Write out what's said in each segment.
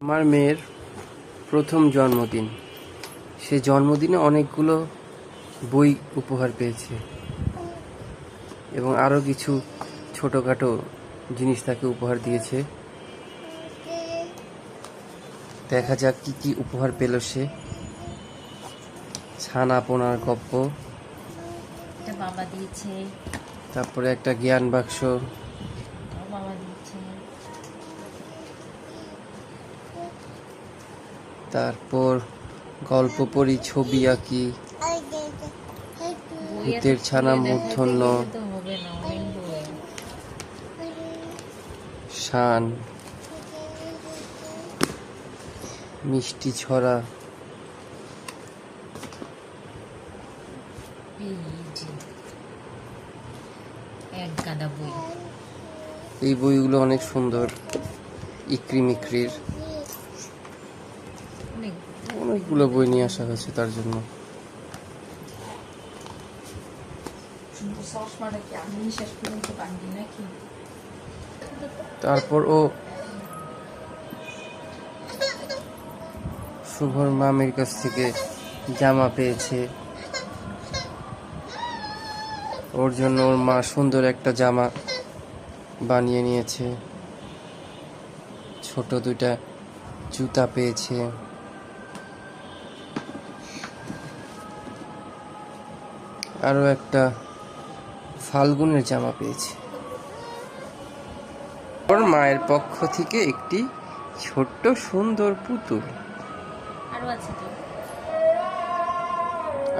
আমার মেয়ের প্রথম জন্মদিন। সে জন্মদিনে অনেকগুলো বই উপহার পেয়েছে এবং আরও কিছু ছোটোখাটো জিনিস তাকে উপহার দিয়েছে। দেখা যাক কি কি উপহার পেল সে। ছানা পোনার গপ্প, বাবা দিয়েছে, তারপরে একটা জ্ঞান বাক্স, বাবা দিয়েছে, তারপর গল্প পড়ি, ছবি আঁকি, ভূতের ছানা মূর্ধন্য, শান, মিষ্টি ছড়া, এক গাদা বই। এই বইগুলো অনেক সুন্দর, ইকরি মিকরির অনেকগুলো বই নিয়ে আসা হয়েছে তার জন্য। তারপর ও শুভর মামির কাছ থেকে জামা পেয়েছে। ওর জন্য ওর মা সুন্দর একটা জামা বানিয়ে নিয়েছে। ছোট দুইটা জুতা পেয়েছে। আরো একটা ফাল্গুনের জামা পেয়েছে। ওর মায়ের পক্ষ থেকে একটি ছোট্ট সুন্দর পুতুল।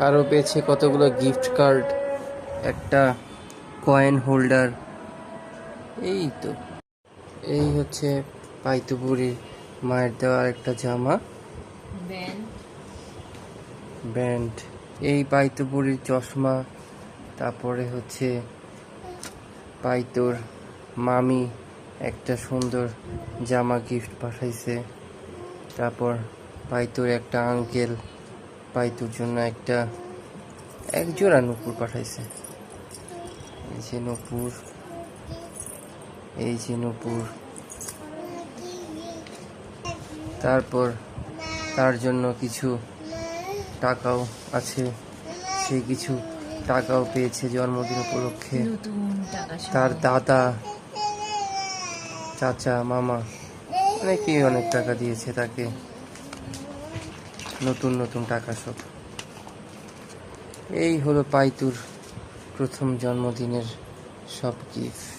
আরো পেয়েছে কতগুলো গিফট কার্ড, একটা কয়েন হোল্ডার। এই তো, এই হচ্ছে পাইতুবুড়ির মায়ের দেওয়া একটা জামা, ব্যান্ড। এই পাইতুবুড়ির চশমা। তারপরে হচ্ছে পাইতুর মামি একটা সুন্দর জামা গিফট পাঠাইছে। তারপর পাইতুর একটা আঙ্কেল পাইতুর জন্য এক জোড়া নূপুর পাঠাইছে। এই যে নূপুর, এই যে নূপুর। তারপর তার জন্য কিছু টাকাও আছে, সে কিছু টাকাও পেয়েছে জন্মদিন উপলক্ষে। তার দাদা, চাচা, মামা অনেকেই অনেক টাকা দিয়েছে তাকে, নতুন নতুন টাকা সব। এই হলো পাইতুর প্রথম জন্মদিনের সব গিফট।